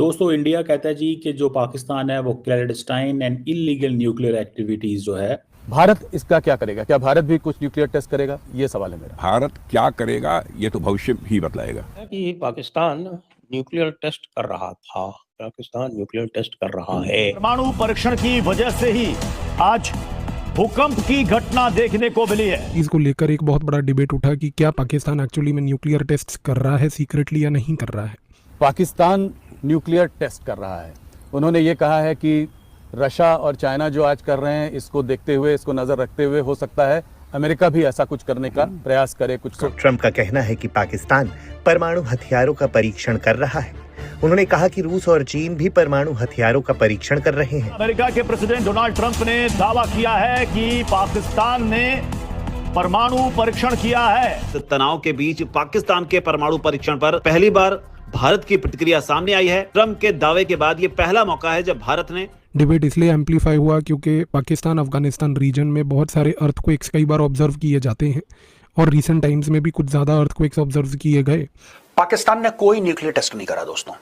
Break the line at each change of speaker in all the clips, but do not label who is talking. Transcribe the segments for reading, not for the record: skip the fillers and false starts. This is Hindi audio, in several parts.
दोस्तों इंडिया कहता है जी कि जो पाकिस्तान है वो clandestine and illegal nuclear activities जो है।
भारत इसका क्या करेगा? क्या भारत भी कुछ न्यूक्लियर टेस्ट करेगा? ये सवाल है मेरा।
भारत क्या करेगा ये तो भविष्य ही बतलाएगा।
कि पाकिस्तान न्यूक्लियर टेस्ट कर रहा था, पाकिस्तान न्यूक्लियर टेस्ट कर रहा है।
परमाणु परीक्षण की वजह से ही आज भूकंप की घटना देखने को मिली है।
इसको लेकर एक बहुत बड़ा डिबेट उठा कि क्या पाकिस्तान एक्चुअली में न्यूक्लियर टेस्ट कर रहा है सीक्रेटली या नहीं कर रहा है।
पाकिस्तान न्यूक्लियर टेस्ट कर रहा है। उन्होंने ये कहा है कि रशिया और चाइना जो आज कर रहे हैं, इसको देखते हुए, इसको नजर रखते हुए हो सकता है अमेरिका भी ऐसा कुछ करने का प्रयास करे। कुछ
ट्रंप का कहना है कि पाकिस्तान परमाणु हथियारों का परीक्षण कर रहा है। उन्होंने कहा कि रूस और चीन भी परमाणु हथियारों का परीक्षण कर रहे हैं।
अमेरिका के प्रेसिडेंट डोनाल्ड ट्रंप ने दावा किया है कि पाकिस्तान ने परमाणु परीक्षण किया है।
तनाव के बीच पाकिस्तान के परमाणु परीक्षण पर पहली बार भारत की प्रतिक्रिया सामने आई है। ट्रंप के दावे के बाद ये पहला मौका है जब भारत ने
डिबेट इसलिए एम्पलीफाई हुआ क्योंकि पाकिस्तान अफगानिस्तान रीजन में बहुत सारे अर्थक्वेक्स कई बार ऑब्जर्व किए जाते हैं और रिसेंट टाइम्स में भी कुछ ज़्यादा अर्थक्वेक्स ऑब्जर्व किए गए।
पाकिस्तान ने कोई न्यूक्लियर टेस्ट नहीं करा दोस्तों।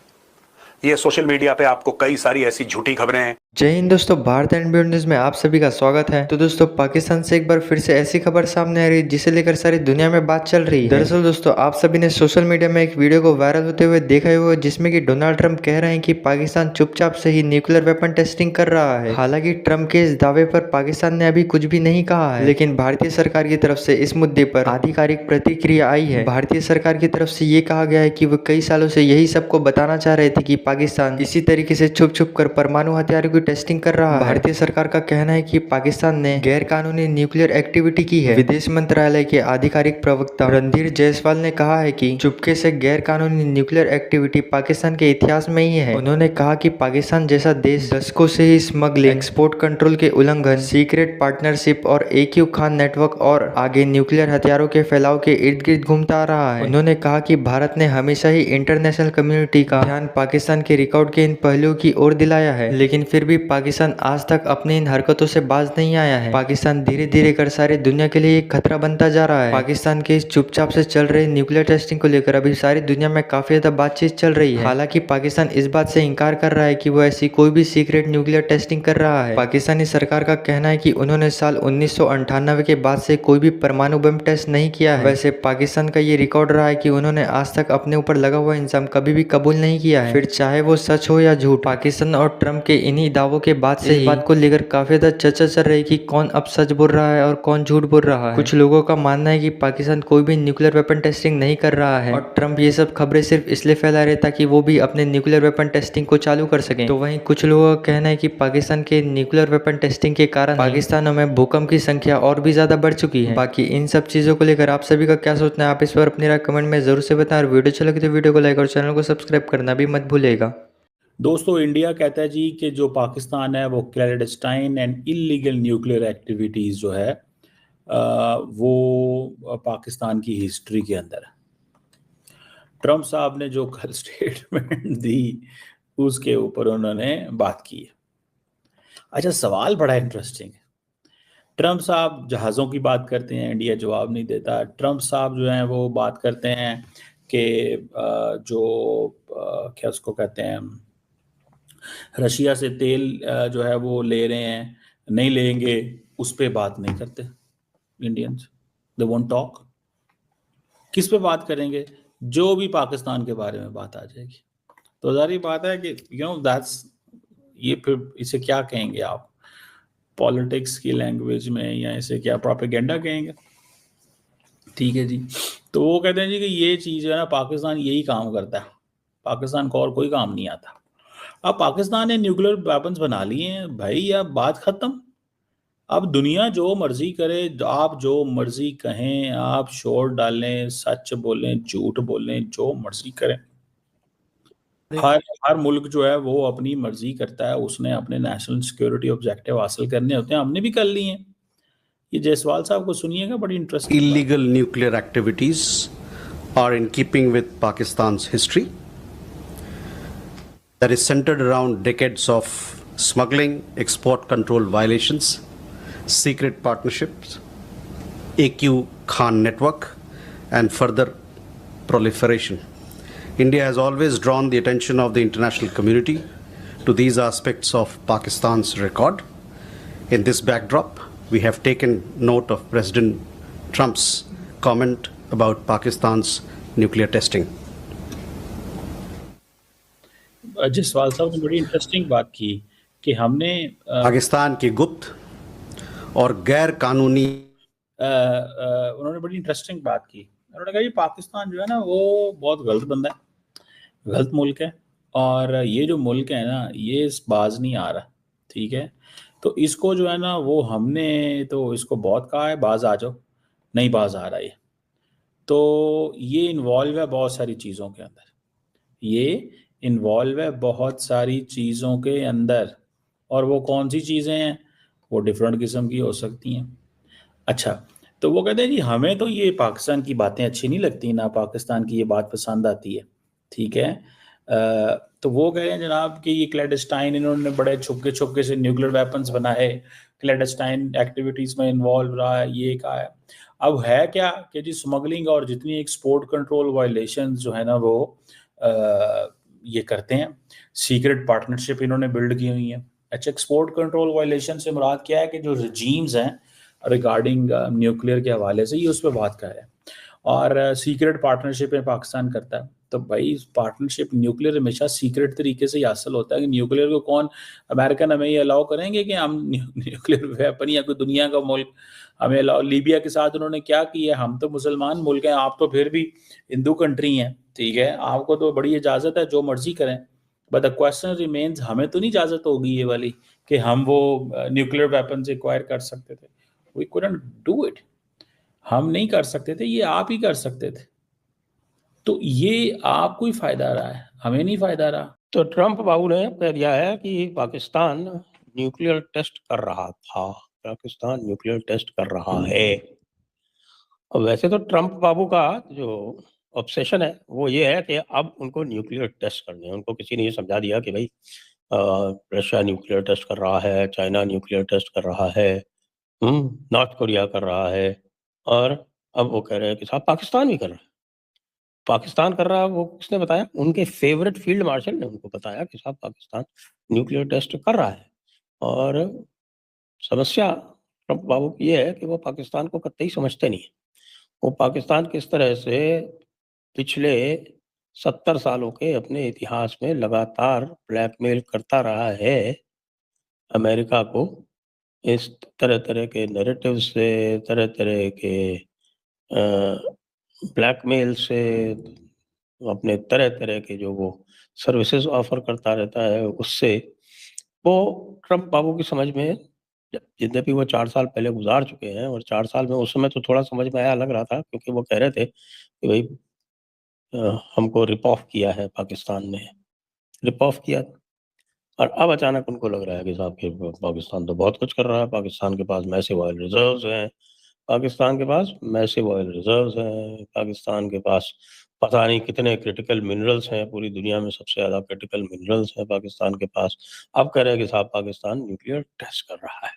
ये सोशल मीडिया पे आपको कई सारी ऐसी झूठी खबरें हैं।
जय हिंद दोस्तों, भारत एंड बियॉन्ड न्यूज में आप सभी का स्वागत है। तो दोस्तों पाकिस्तान से एक बार फिर से ऐसी खबर सामने आ रही है जिसे लेकर सारी दुनिया में बात चल रही है। दरअसल दोस्तों आप सभी ने सोशल मीडिया में एक वीडियो को वायरल होते हुए देखा हुआ जिसमें कि डोनाल्ड ट्रंप कह रहे हैं कि पाकिस्तान चुपचाप से ही न्यूक्लियर वेपन टेस्टिंग कर रहा है। हालांकि ट्रंप के इस दावे पर पाकिस्तान ने अभी कुछ भी नहीं कहा है, लेकिन भारतीय सरकार की तरफ से इस मुद्दे पर आधिकारिक प्रतिक्रिया आई है। भारतीय सरकार की तरफ से ये कहा गया है कि वो कई सालों से यही सबको बताना चाह रहे थे कि पाकिस्तान इसी तरीके से छुप छुप कर परमाणु हथियारों की टेस्टिंग कर रहा है। भारतीय सरकार का कहना है कि पाकिस्तान ने गैर कानूनी न्यूक्लियर एक्टिविटी की है। विदेश मंत्रालय के आधिकारिक प्रवक्ता रणधीर जायसवाल ने कहा है कि चुपके से गैर कानूनी न्यूक्लियर एक्टिविटी पाकिस्तान के इतिहास में ही है। उन्होंने कहा कि पाकिस्तान जैसा देश दशकों से ही स्मगलिंग, एक्सपोर्ट कंट्रोल के उल्लंघन, सीक्रेट पार्टनरशिप और AQ खान नेटवर्क और आगे न्यूक्लियर हथियारों के फैलाव के इर्द गिर्द घूमता आ रहा है। उन्होंने कहा कि भारत ने हमेशा ही इंटरनेशनल कम्युनिटी का ध्यान पाकिस्तान के रिकॉर्ड के इन पहलुओं की ओर दिलाया है, लेकिन फिर भी पाकिस्तान आज तक अपनी इन हरकतों से बाज नहीं आया है। पाकिस्तान धीरे धीरे कर सारी दुनिया के लिए एक खतरा बनता जा रहा है। पाकिस्तान के इस चुपचाप से चल रहे न्यूक्लियर टेस्टिंग को लेकर अभी सारी दुनिया में काफी ज्यादा बातचीत चल रही है। हालांकि पाकिस्तान इस बात से इनकार कर रहा है कि वो ऐसी कोई भी सीक्रेट न्यूक्लियर टेस्टिंग कर रहा है। पाकिस्तानी सरकार का कहना है कि उन्होंने साल 1998 के बाद से कोई भी परमाणु बम टेस्ट नहीं किया है। वैसे पाकिस्तान का ये रिकॉर्ड रहा है कि उन्होंने आज तक अपने ऊपर लगा हुआ इल्जाम कभी भी कबूल नहीं किया है, फिर चाहे वो सच हो या झूठ। पाकिस्तान और ट्रंप के इन्हीं दावों के बाद से इस बात को लेकर काफी ज्यादा चर्चा चल रही है कि कौन अब सच बोल रहा है और कौन झूठ बोल रहा है। कुछ लोगों का मानना है कि पाकिस्तान कोई भी न्यूक्लियर वेपन टेस्टिंग नहीं कर रहा है और ट्रंप ये सब खबरें सिर्फ इसलिए फैला रहे ताकि वो भी अपने न्यूक्लियर वेपन टेस्टिंग को चालू कर सकें। तो वहीं कुछ लोगों का कहना है कि पाकिस्तान के न्यूक्लियर वेपन टेस्टिंग के कारण पाकिस्तानों में भूकंप की संख्या और भी ज्यादा बढ़ चुकी है। बाकी इन सब चीजों को लेकर आप सभी का क्या सोचना है, आप इस पर अपनी राय कमेंट में जरूर से बताएं और वीडियो अच्छा लगे तो वीडियो को लाइक और चैनल को सब्सक्राइब करना भी मत भूलिएगा।
दोस्तों इंडिया कहता है जी कि जो पाकिस्तान है वो clandestine and illegal nuclear activities जो है वो पाकिस्तान की हिस्ट्री के अंदर है। ट्रंप साहब ने जो कल स्टेटमेंट दी उसके ऊपर उन्होंने बात की है। अच्छा, सवाल बड़ा इंटरेस्टिंग है। ट्रंप साहब जहाज़ों की बात करते हैं, इंडिया जवाब नहीं देता। ट्रंप साहब जो हैं वो बात करते हैं कि क्या उसको कहते हैं, रशिया से तेल जो है वो ले रहे हैं, नहीं लेंगे, उस पे बात नहीं करते इंडियंस। They won't talk. किस पे बात करेंगे? जो भी पाकिस्तान के बारे में बात आ जाएगी। तो जारी बात है कि दैट्स ये फिर इसे क्या कहेंगे आप, पॉलिटिक्स की लैंग्वेज में, या इसे क्या प्रोपेगेंडा कहेंगे? ठीक है जी। तो वो कहते हैं जी कि ये चीज़ है ना, पाकिस्तान यही काम करता है, पाकिस्तान को और कोई काम नहीं आता। अब पाकिस्तान ने न्यूक्लियर वेपन्स बना लिए हैं भाई, अब बात खत्म। अब दुनिया जो मर्जी करे, आप जो मर्जी कहें, आप शोर डालें, सच बोलें, झूठ बोलें, जो मर्जी करें। हर मुल्क जो है वो अपनी मर्जी करता है, उसने अपने नेशनल सिक्योरिटी ऑब्जेक्टिव हासिल करने होते हैं, हमने भी कर लिए हैं। ये जायसवाल साहब को सुनिएगा, बड़ी interesting.
Illegal nuclear activities are in keeping with Pakistan's history that is centered around decades of smuggling, export control violations, secret partnerships, AQ Khan network, and further proliferation. India has always drawn the attention of the international community to these aspects of Pakistan's record. In this backdrop, we have taken note of President Trump's comment about Pakistan's nuclear testing.
Jaswal साहब ने बड़ी इंटरेस्टिंग बात की कि हमने
पाकिस्तान की गुप्त और गैर कानूनी
उन्होंने बड़ी इंटरेस्टिंग बात की। उन्होंने कहा ये पाकिस्तान जो है ना वो बहुत गलत बंदा है, गलत मुल्क है, और ये जो मुल्क है ना ये इस बाज नहीं आ रहा, ठीक है। तो इसको जो है ना वो हमने तो इसको बहुत कहा है बाज आ जाओ, नहीं बाज आ रहा ये। तो ये इन्वॉल्व है बहुत सारी चीज़ों के अंदर, ये इन्वॉल्व है बहुत सारी चीज़ों के अंदर, और वो कौन सी चीज़ें हैं वो डिफरेंट किस्म की हो सकती हैं। अच्छा, तो वो कहते हैं जी हमें तो ये पाकिस्तान की बातें अच्छी नहीं लगती, ना पाकिस्तान की ये बात पसंद आती है, ठीक है। तो वो कह रहे हैं जनाब कि ये क्लैंडस्टाइन इन्होंने बड़े छुपके से न्यूक्लियर वेपन्स बनाए, क्लैंडस्टाइन एक्टिविटीज़ में इन्वॉल्व रहा है, ये कहा है। अब है क्या कि जी स्मगलिंग और जितनी एक्सपोर्ट कंट्रोल वायलेशंस जो है ना वो ये करते हैं, सीक्रेट पार्टनरशिप इन्होंने बिल्ड की हुई है। अच्छा, एक्सपोर्ट कंट्रोल वायलेशन से मुराद क्या है कि जो रजीम्स हैं रिगार्डिंग न्यूक्लियर के हवाले से, ये उस पर बात कर रहे हैं, और सीक्रेट पार्टनरशिप में पाकिस्तान करता है। तो भाई पार्टनरशिप न्यूक्लियर हमेशा सीक्रेट तरीके से हासिल होता है कि न्यूक्लियर को कौन, अमेरिकन हमें ये अलाउ करेंगे कि हम न्यूक्लियर वेपन या कोई दुनिया का मुल्क हमें अलाउ। लीबिया के साथ उन्होंने क्या किया, हम तो मुसलमान मुल्क हैं, आप तो फिर भी हिंदू कंट्री हैं, ठीक है, आपको तो बड़ी इजाज़त है जो मर्जी करें, बट द क्वेश्चन रिमेन्स हमें तो नहीं इजाज़त होगी ये वाली कि हम वो न्यूक्लियर वेपन से एक्वायर कर सकते थे। वी कुडंट डू इट, हम नहीं कर सकते थे, ये आप ही कर सकते थे। तो ये आपको ही फायदा रहा है, हमें नहीं फायदा रहा।
तो ट्रंप बाबू ने कह दिया है कि पाकिस्तान न्यूक्लियर टेस्ट कर रहा था, पाकिस्तान न्यूक्लियर टेस्ट कर रहा है। और वैसे तो ट्रंप बाबू का जो ऑब्सेशन है वो ये है कि अब उनको न्यूक्लियर टेस्ट करने हैं। उनको किसी ने ये समझा दिया कि भाई रशिया न्यूक्लियर टेस्ट कर रहा है, चाइना न्यूक्लियर टेस्ट कर रहा है, नॉर्थ कोरिया कर रहा है, और अब वो कह रहे हैं कि साहब पाकिस्तान भी कर रहा है। पाकिस्तान कर रहा है, वो किसने बताया? उनके फेवरेट फील्ड मार्शल ने उनको बताया कि साहब पाकिस्तान न्यूक्लियर टेस्ट कर रहा है। और समस्या ट्रंप बाबू की ये है कि वो पाकिस्तान को कतई समझते नहीं है। वो पाकिस्तान किस तरह से पिछले 70 सालों के अपने इतिहास में लगातार ब्लैकमेल करता रहा है अमेरिका को, इस तरह के नैरेटिव से, तरह के ब्लैकमेल से, अपने तरह के जो वो सर्विसेज ऑफर करता रहता है, उससे वो ट्रंप बाबू की समझ में, जितने भी वो 4 साल पहले गुजार चुके हैं, और 4 साल में उस समय तो थोड़ा समझ में आया, लग रहा था, क्योंकि वो कह रहे थे कि भाई हमको रिप ऑफ किया है पाकिस्तान ने, रिप ऑफ किया। और अब अचानक उनको लग रहा है कि साहब कि पाकिस्तान तो बहुत कुछ कर रहा है, पाकिस्तान के पास मैसिव ऑयल रिजर्व्स हैं, पाकिस्तान के पास मैसिव ऑयल रिजर्व्स हैं, पाकिस्तान के पास पता नहीं कितने क्रिटिकल मिनरल्स हैं, पूरी दुनिया में सबसे ज़्यादा क्रिटिकल मिनरल्स हैं पाकिस्तान के पास। अब कह रहे हैं कि साहब पाकिस्तान न्यूक्लियर टेस्ट कर रहा है।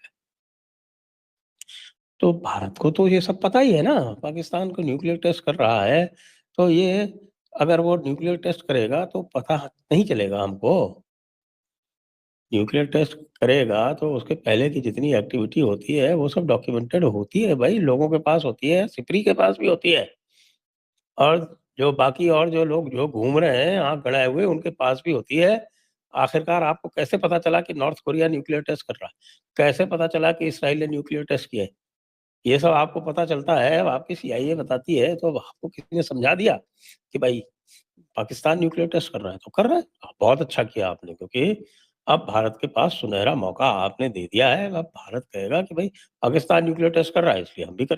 तो भारत को तो ये सब पता ही है ना, पाकिस्तान को न्यूक्लियर टेस्ट कर रहा है, तो ये अगर वो न्यूक्लियर टेस्ट करेगा तो पता नहीं चलेगा हमको। न्यूक्लियर टेस्ट करेगा तो उसके पहले की जितनी एक्टिविटी होती है वो सब डॉक्यूमेंटेड होती है भाई, लोगों के पास होती है, सिपरी के पास भी होती है, और जो बाकी और जो लोग जो घूम रहे हैं आँख गड़ाए हुए उनके पास भी होती है। आखिरकार आपको कैसे पता चला कि नॉर्थ कोरिया न्यूक्लियर टेस्ट कर रहा है? कैसे पता चला कि इसराइल ने न्यूक्लियर टेस्ट किया है? ये सब आपको पता चलता है, अब आपकी सीआईए बताती है, तो आपको किसी ने समझा दिया कि भाई पाकिस्तान न्यूक्लियर टेस्ट कर रहा है तो कर रहा है। बहुत अच्छा किया आपने, क्योंकि अब भारत के पास सुनहरा मौका आपने दे दिया है। अब भारत कहेगा कि भाई पाकिस्तान न्यूक्लियर टेस्ट कर रहा है इसलिए हम भी करें।